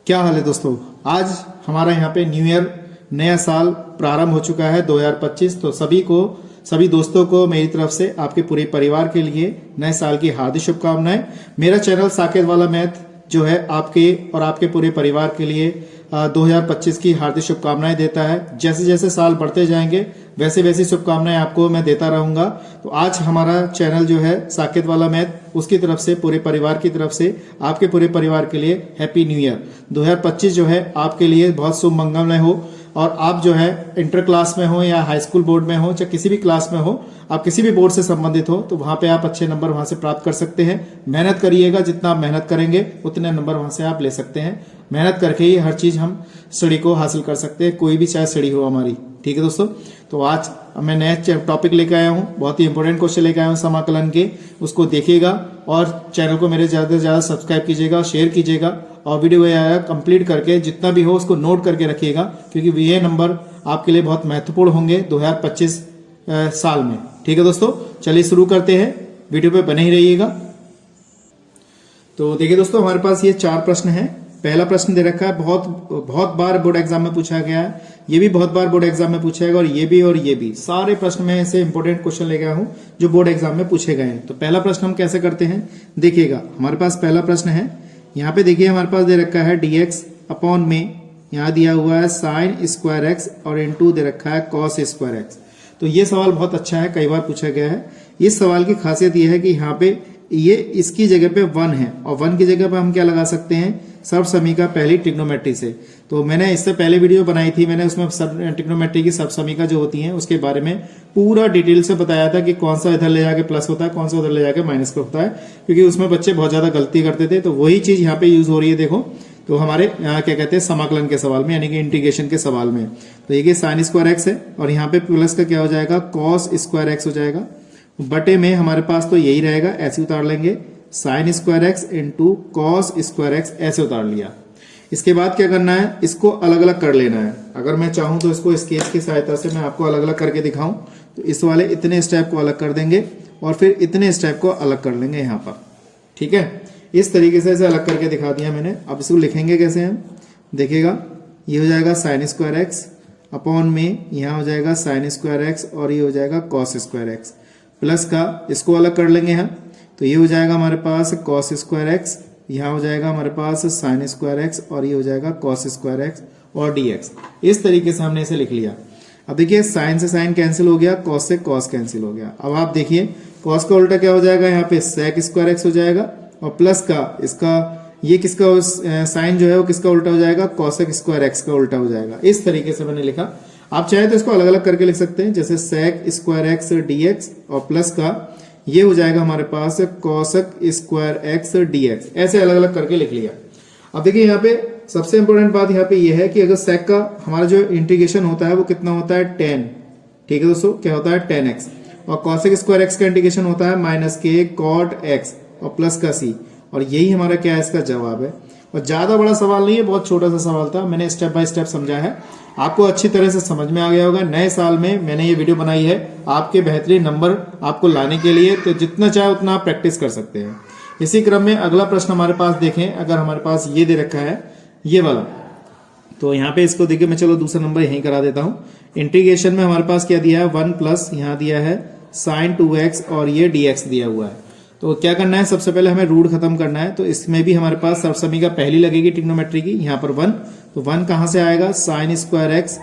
क्या हाल है दोस्तों। आज हमारा यहाँ पे न्यू ईयर नया साल प्रारंभ हो चुका है 2025। तो सभी दोस्तों को मेरी तरफ से आपके पूरे परिवार के लिए नए साल की हार्दिक शुभकामनाएं। मेरा चैनल साकेत वाला मैथ जो है आपके और आपके पूरे परिवार के लिए 2025 की हार्दिक शुभकामनाएं देता है। जैसे जैसे साल बढ़ते जाएंगे वैसे वैसी शुभकामनाएं आपको मैं देता रहूंगा। तो आज हमारा चैनल जो है साकेत वाला मैथ, उसकी तरफ से पूरे परिवार की तरफ से आपके पूरे परिवार के लिए हैप्पी न्यू ईयर 2025 जो है आपके लिए बहुत शुभ मंगलमय हो। और आप जो है इंटर क्लास में हो या हाई स्कूल बोर्ड में हो, चाहे किसी भी क्लास में हो, आप किसी भी बोर्ड से संबंधित हो, तो वहां पे आप अच्छे नंबर वहां से प्राप्त कर सकते हैं। मेहनत करिएगा, जितना आप मेहनत करेंगे उतने नंबर वहां से आप ले सकते हैं। मेहनत करके ही हर चीज हम स्टडी को हासिल कर सकते हैं, कोई भी चाहे स्टडी हो हमारी। ठीक है दोस्तों, तो आज मैं नया टॉपिक लेकर आया हूँ, बहुत ही इंपॉर्टेंट क्वेश्चन लेकर आया हूँ समाकलन के। उसको देखिएगा और चैनल को मेरे ज्यादा से ज्यादा सब्सक्राइब कीजिएगा, शेयर कीजिएगा और वीडियो कंप्लीट करके जितना भी हो उसको नोट करके रखिएगा, क्योंकि ये नंबर आपके लिए बहुत महत्वपूर्ण होंगे 2025 साल में। ठीक है दोस्तों, चलिए शुरू करते हैं, वीडियो पे बने ही रहिएगा। तो देखिए दोस्तों, हमारे पास ये 4 प्रश्न हैं। पहला प्रश्न दे रखा है, बहुत बार बोर्ड एग्जाम में पूछा गया है, ये भी बहुत बार बोर्ड एग्जाम में पूछा गया, और ये भी सारे प्रश्न में ऐसे इंपॉर्टेंट क्वेश्चन ले गया हूं जो बोर्ड एग्जाम में पूछे गए हैं। तो पहला प्रश्न हम कैसे करते हैं, देखिएगा। हमारे पास पहला प्रश्न है, यहाँ पे देखिए हमारे पास दे रखा है dx अपॉन में, यहाँ दिया हुआ है साइन स्क्वायर एक्स और इनटू दे रखा है कॉस स्क्वायर एक्स। तो ये सवाल बहुत अच्छा है, कई बार पूछा गया है। इस सवाल की खासियत ये है कि यहाँ पे ये इसकी जगह पे 1 है और 1 की जगह पे हम क्या लगा सकते हैं, सब समीका पहली ट्रिग्नोमेट्री से। तो मैंने इससे पहले वीडियो बनाई थी, मैंने उसमें ट्रिग्नोमेट्री की सब समीका जो होती हैं उसके बारे में पूरा डिटेल से बताया था कि कौन सा इधर ले जाके प्लस होता है, कौन सा उधर ले जाके माइनस होता है, क्योंकि उसमें बच्चे बहुत ज्यादा गलती करते थे। तो वही चीज यहाँ पे यूज हो रही है। देखो, तो हमारे यहाँ क्या कहते हैं समाकलन के सवाल में, यानी कि इंटीग्रेशन के सवाल में। तो ये साइन स्क्वायर एक्स है और यहाँ पे प्लस का क्या हो जाएगा, कॉस स्क्वायर एक्स हो जाएगा। बटे में हमारे पास तो यही रहेगा, ऐसे उतार लेंगे, sine square x into cos square x, ऐसे उतार लिया। इसके बाद क्या करना है, इसको अलग अलग कर लेना है। अगर मैं चाहूं तो इसको स्केच की सहायता से मैं आपको अलग अलग करके दिखाऊं, तो इस वाले इतने स्टेप को अलग कर देंगे और फिर इतने स्टेप को अलग कर लेंगे यहाँ पर। ठीक है, इस तरीके से इसे अलग करके दिखा दिया मैंने। अब इसको लिखेंगे कैसे हम, देखिएगा, ये हो जाएगा साइन स्क्वायर एक्स अपॉन में, यहाँ हो जाएगा साइन स्क्वायर एक्स और ये हो जाएगा कॉस स्क्वायर एक्स, प्लस का इसको अलग कर लेंगे हम। तो ये हो जाएगा हमारे पास कॉस स्क्वायर एक्स, यहाँ हो जाएगा हमारे पास साइन स्क्वायर एक्स और ये हो जाएगा कॉस स्क्वायर एक्स और dx। इस तरीके से हमने इसे लिख लिया। अब देखिए, साइन से साइन कैंसिल हो गया, कॉस से कॉस कैंसिल हो गया। अब आप देखिए, कॉस का उल्टा क्या हो जाएगा, यहाँ पे सेक स्क्वायर एक्स हो जाएगा और प्लस का इसका ये किसका साइन जो है वो किसका उल्टा हो जाएगा, कॉसेक स्क्वायर एक्स का उल्टा हो जाएगा। इस तरीके से मैंने लिखा। आप चाहे तो इसको अलग अलग करके लिख सकते हैं, जैसे सेक स्क्वायर एक्स dx और प्लस का ये हो जाएगा हमारे पास कॉसेक स्क्वायर एक्स dx, ऐसे अलग अलग करके लिख लिया। अब देखिए, यहाँ पे सबसे इंपॉर्टेंट बात यहाँ पे ये है कि अगर सेक का हमारा जो इंटीग्रेशन होता है वो कितना होता है, 10। ठीक है दोस्तों, क्या होता है, 10x। और कॉसेक स्क्वायर एक्स का इंटीग्रेशन होता है -k cot x और प्लस का c। और यही हमारा क्या है, इसका जवाब है। और ज्यादा बड़ा सवाल नहीं है, बहुत छोटा सा सवाल था, मैंने स्टेप बाय स्टेप समझा है, आपको अच्छी तरह से समझ में आ गया होगा। नए साल में मैंने ये वीडियो बनाई है आपके बेहतरीन नंबर आपको लाने के लिए, तो जितना चाहे उतना आप प्रैक्टिस कर सकते हैं। इसी क्रम में अगला प्रश्न हमारे पास देखें, अगर हमारे पास ये दे रखा है ये वाला, तो यहाँ पे इसको देखिए, मैं चलो दूसरा नंबर यहीं करा देता हूँ। इंटीग्रेशन में हमारे पास क्या दिया है, 1 प्लस यहाँ दिया है साइन 2x और ये dx दिया हुआ है। तो क्या करना है, सबसे पहले हमें रूट खत्म करना है। तो इसमें भी हमारे पास सर्वसमीका पहली लगेगी ट्रिग्नोमेट्री की, यहाँ पर 1। तो 1 कहां से आएगा, साइन स्क्वायर एक्स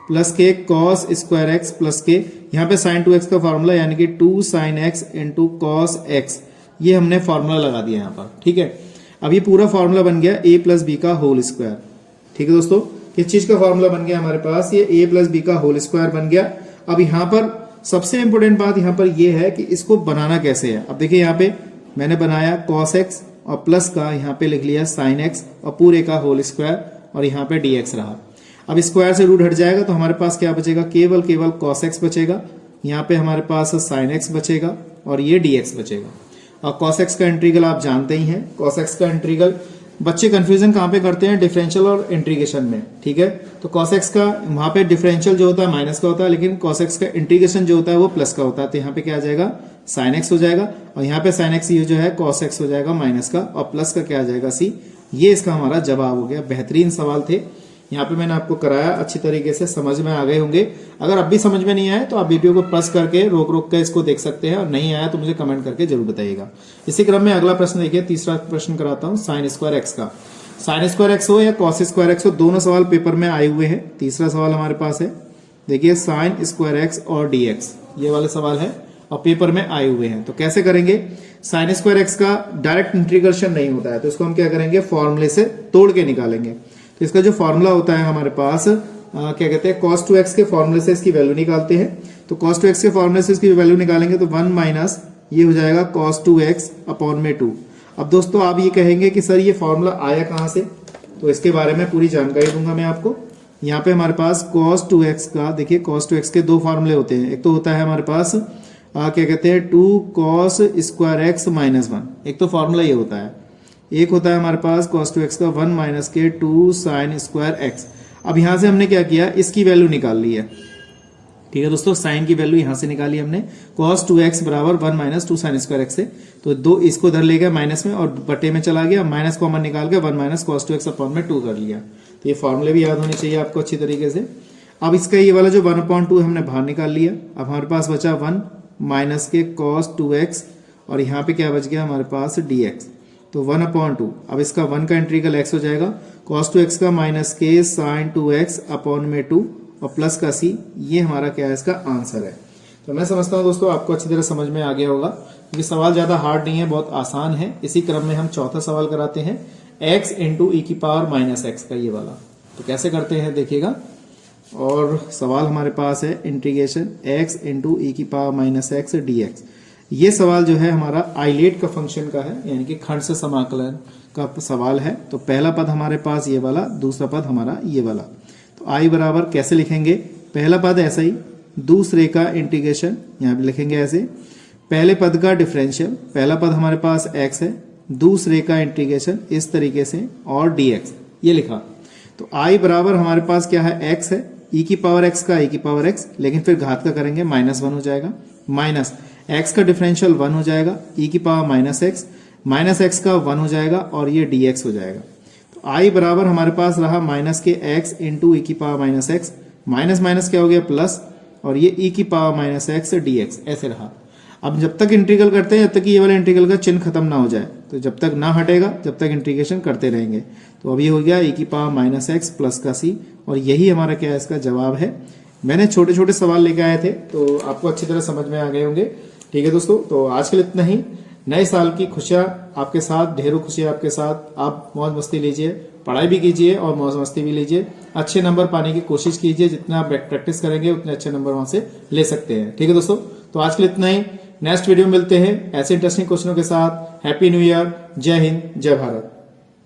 प्लस के कॉस स्क्वायर एक्स प्लस के, यहाँ पे साइन 2x का फॉर्मूला यानी कि 2 sine x into cos x, ये हमने फॉर्मूला लगा दिया यहाँ पर। ठीक है, अब ये पूरा फॉर्मूला बन गया a प्लस बी का होल स्क्वायर। ठीक है दोस्तों, किस चीज का फॉर्मूला बन गया हमारे पास, ये a प्लस बी का होल स्क्वायर बन गया। अब यहाँ पर सबसे इंपॉर्टेंट बात यहाँ पर यह है कि इसको बनाना कैसे है। अब देखिए, यहाँ पे मैंने बनाया cos x और प्लस का यहाँ पे लिख लिया sin x और पूरे का होल स्क्वायर और यहाँ पे dx रहा। अब स्क्वायर से रूट हट जाएगा तो हमारे पास क्या बचेगा, केवल cos x बचेगा, यहाँ पे हमारे पास sin x बचेगा और ये dx बचेगा। और cos x का इंटीग्रल आप जानते ही हैं, cos x का इंटीग्रल बच्चे कंफ्यूजन कहाँ पे करते हैं, डिफरेंशियल और इंटीग्रेशन में। ठीक है, तो cos x का वहां पे डिफरेंशियल जो होता है माइनस का होता है, लेकिन cos x का इंटीग्रेशन जो होता है वो प्लस का होता है। तो यहाँ पे क्या आ जाएगा, sin x हो जाएगा और यहाँ पे sin x ये जो है cos x हो जाएगा माइनस का और प्लस का क्या आ जाएगा c ये इसका हमारा जवाब हो गया। बेहतरीन सवाल थे, यहाँ पे मैंने आपको कराया, अच्छी तरीके से समझ में आ गए होंगे। अगर अब भी समझ में नहीं आए तो आप वीडियो को प्रेस करके रोक रोक के इसको देख सकते हैं, और नहीं आया तो मुझे कमेंट करके जरूर बताइएगा। इसी क्रम में अगला प्रश्न देखिए, तीसरा प्रश्न कराता हूँ साइन स्क्वायर एक्स का। साइन स्क्वायर एक्स हो या कॉस स्क्वायर एक्स हो, दोनों सवाल पेपर में आए हुए हैं। तीसरा सवाल हमारे पास है, देखिए साइन स्क्वायर एक्स और डी एक्स, ये वाले सवाल है और पेपर में आए हुए हैं। तो कैसे करेंगे, साइन स्क्वायर एक्स का डायरेक्ट इंटीग्रेशन नहीं होता है, तो इसको हम क्या करेंगे, फॉर्मूले से तोड़ के निकालेंगे। तो इसका जो फॉर्मूला होता है हमारे पास क्या कहते हैं, cos 2x के फॉर्मूले से इसकी वैल्यू निकालते हैं। तो cos 2x के फॉर्मूले से इसकी वैल्यू निकालेंगे तो 1 माइनस ये हो जाएगा cos 2x अपॉन में 2। अब दोस्तों आप ये कहेंगे कि सर ये फॉर्मूला आया कहां से, तो इसके बारे में पूरी जानकारी दूंगा मैं आपको। यहाँ पे हमारे पास cos 2x का, देखिए cos 2x के दो फॉर्मूले होते हैं। एक तो होता है हमारे पास क्या कहते हैं 2 cos स्क्वायर एक्स माइनस 1, एक तो फॉर्मूला ये होता है। एक होता है हमारे पास cos 2x का 1 माइनस के 2 साइन स्क्वायर एक्स। अब यहां से हमने क्या किया, इसकी वैल्यू निकाल ली है। ठीक है दोस्तों, साइन की वैल्यू यहां से निकाली हमने, cos 2x बराबर 1 माइनस 2 साइन स्क्वायर एक्स से। तो दो इसको इधर ले गया माइनस में और बटे में चला गया, माइनस कॉमन निकाल के 1 माइनस cos 2x अपॉन में 2 कर लिया। तो ये फॉर्मूले भी याद होने चाहिए आपको अच्छी तरीके से। अब इसका ये वाला जो 1/2 हमने बाहर निकाल लिया। अब हमारे पास बचा 1 माइनस के cos 2x और यहाँ पे क्या बच गया हमारे पास dx, तो 1/2। अब इसका 1 का इंटीग्रल x हो जाएगा, cos 2x का माइनस के साइन 2x अपॉन में 2 और प्लस का c, ये हमारा क्या है, इसका आंसर है। तो मैं समझता हूं दोस्तों आपको अच्छी तरह समझ में आ गया होगा। ये सवाल ज्यादा हार्ड नहीं है, बहुत आसान है। इसी क्रम में हम चौथा सवाल कराते हैं, x इंटू ई की पावर माइनस एक्स का, ये वाला। तो कैसे करते हैं देखिएगा, और सवाल हमारे पास है इंटीग्रेशन x इंटू ई की पावर माइनस एक्स dx। ये सवाल जो है हमारा आइलेट का फंक्शन का है, यानी कि खंड से समाकलन का सवाल है। तो पहला पद हमारे पास ये वाला, दूसरा पद हमारा ये वाला। तो आई बराबर कैसे लिखेंगे, पहला पद ऐसा ही, दूसरे का इंटीग्रेशन यहाँ पे लिखेंगे ऐसे, पहले पद का डिफरेंशियल, पहला पद हमारे पास x है, दूसरे का इंटीग्रेशन इस तरीके से और dx, ये लिखा। तो आई बराबर हमारे पास क्या है, x है, e की पावर x का e की पावर x, लेकिन फिर घात का करेंगे -1 हो जाएगा, माइनस x का डिफरेंशियल 1 हो जाएगा, e की पावर माइनस x का 1 हो जाएगा और ये dx हो जाएगा। तो i बराबर हमारे पास रहा माइनस के x इंटू ई की power minus x, minus minus क्या हो गया प्लस, और ये e की पावर माइनस एक्स dx ऐसे रहा। अब जब तक इंटीग्रल करते हैं, जब तक ये वाला इंटीग्रल का चिन्ह खत्म ना हो जाए, तो जब तक ना हटेगा जब तक इंटीग्रेशन करते रहेंगे। तो अभी हो गया e की पावर माइनस एक्स प्लस का c, और यही हमारा क्या है, इसका जवाब है। मैंने छोटे छोटे सवाल लेके आए थे, तो आपको अच्छी तरह समझ में आ गए होंगे। ठीक है दोस्तों, तो आज के लिए इतना ही। नए साल की खुशियां आपके साथ, ढेरों खुशियां आपके साथ। आप मौज मस्ती लीजिए, पढ़ाई भी कीजिए और मौज मस्ती भी लीजिए। अच्छे नंबर पाने की कोशिश कीजिए, जितना आप प्रैक्टिस करेंगे उतने अच्छे नंबर वहां से ले सकते हैं। ठीक है दोस्तों, तो आज के लिए इतना ही। नेक्स्ट वीडियो में मिलते हैं ऐसे इंटरेस्टिंग क्वेश्चनों के साथ। हैप्पी न्यू ईयर, जय हिंद, जय भारत।